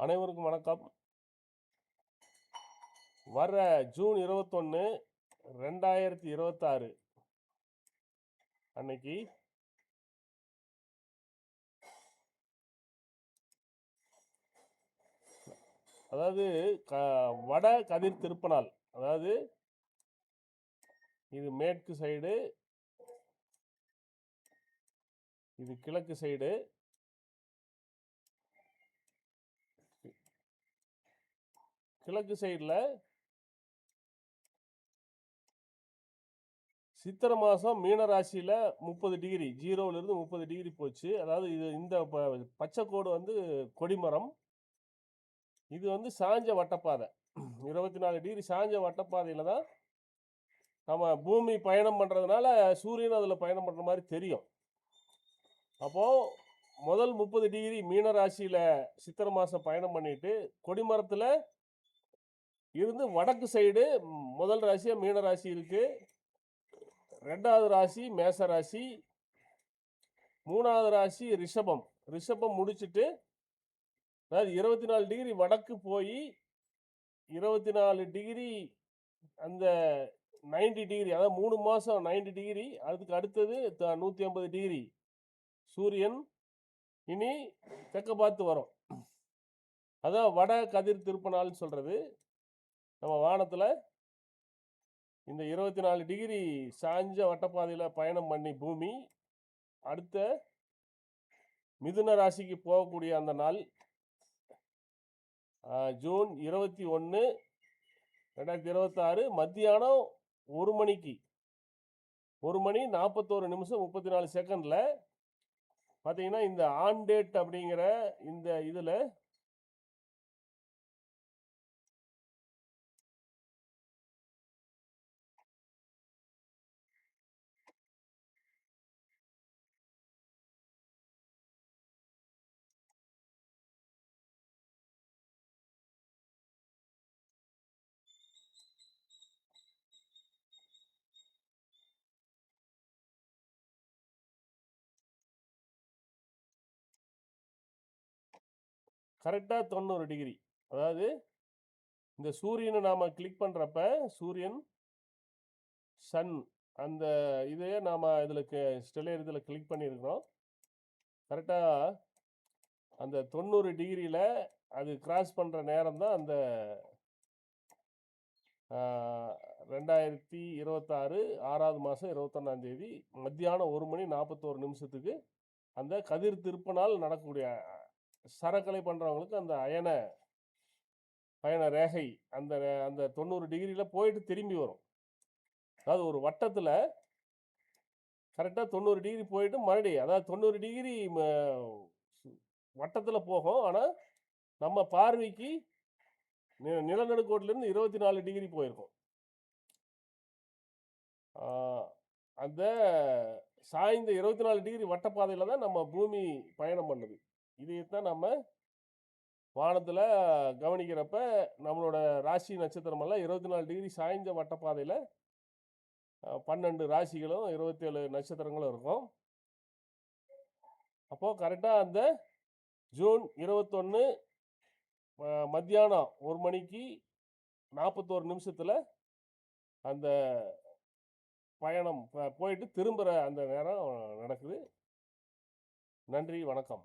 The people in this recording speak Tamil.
அனைவருக்கும் வணக்கம். வர்ற ஜூன் 21, 2026 அன்னைக்கு அதாவது வட கதிர் திருப்பநாள். அதாவது இது மேற்கு சைடு, இது கிழக்கு சைடு. கிழக்கு சைடில் சித்திரை மாதம் மீன ராசியில் 30 டிகிரி, 0லிருந்து 30 டிகிரி போச்சு. அதாவது இது இந்த பச்சை கோடு வந்து கொடிமரம். இது வந்து சாஞ்ச வட்டப்பாதை, 24 டிகிரி சாஞ்ச வட்டப்பாதையில் தான் நம்ம பூமி பயணம் பண்ணுறதுனால சூரியன் அதில் பயணம் பண்ணுற மாதிரி தெரியும். அப்போது முதல் 30 டிகிரி மீன ராசியில் சித்திரை மாதம் பயணம் பண்ணிட்டு கொடிமரத்தில் இருந்து வடக்கு சைடு முதல் ராசியாக மீன ராசி இருக்குது. 2வது ராசி மேச ராசி, 3வது ராசி ரிஷபம். ரிஷபம் முடிச்சுட்டு அதாவது 24 டிகிரி வடக்கு போய் 24 டிகிரி அந்த 90 டிகிரி, அதாவது 3 மாதம் 90 டிகிரி. அதுக்கு அடுத்தது 150 டிகிரி சூரியன் இனி தெற்க பார்த்து வரும். அதான் வட கதிர் திருப்பநாள்னு சொல்கிறது. நம்ம வானத்தில் இந்த 24 டிகிரி சாஞ்ச வட்டப்பாதையில் பயணம் பண்ணி பூமி அடுத்த மிதுன ராசிக்கு போகக்கூடிய அந்த நாள் ஜூன் 21, 2026 மத்தியானம் 1 மணிக்கு 1 மணி 41 நிமிஷம் 34 செகண்டில் பார்த்தீங்கன்னா இந்த ஆன் டேட் அப்படிங்கிற இந்த இதில் கரெக்டாக 90 டிகிரி. அதாவது இந்த சூரியனை நாம் கிளிக் பண்ணுறப்ப சூரியன் சன் அந்த இதையே நாம் இதில் ஸ்டெல்லையர் இதில் கிளிக் பண்ணியிருக்கிறோம். கரெக்டாக அந்த 90 டிகிரியில் அது கிராஸ் பண்ணுற நேரம் தான் அந்த 2026 6வது மாதம் 21ஆம் தேதி மத்தியானம் 1 மணி 41 நிமிஷத்துக்கு அந்த கதிர் திருப்பனால் நடக்கக்கூடிய சரக்கலை பண்ணுறவங்களுக்கு அந்த பயண ரேகை அந்த அந்த 90 டிகிரியில் போயிட்டு திரும்பி வரும். அதாவது ஒரு வட்டத்தில் கரெக்டாக 90 டிகிரி போயிட்டு மறுபடியும் அதாவது 90 டிகிரி வட்டத்தில் போகும். ஆனால் நம்ம பார்வைக்கு நிலநடுக்கோட்டிலேருந்து 24 டிகிரி போயிருக்கும். அந்த சாய்ந்த 24 டிகிரி வட்டப்பாதையில் தான் நம்ம பூமி பயணம் பண்ணுது. இதைத்தான் நம்ம வானத்தில் கவனிக்கிறப்ப நம்மளோட ராசி நட்சத்திரமெல்லாம் 24 டிகிரி சாய்ந்த வட்டப்பாதையில் 12 ராசிகளும் 27 நட்சத்திரங்களும் இருக்கும். அப்போது கரெக்டாக அந்த ஜூன் 21 மத்தியானம் 1 மணிக்கு 41 நிமிஷத்தில் அந்த பயணம் போயிட்டு திரும்புகிற அந்த நேரம் நடக்குது. நன்றி, வணக்கம்.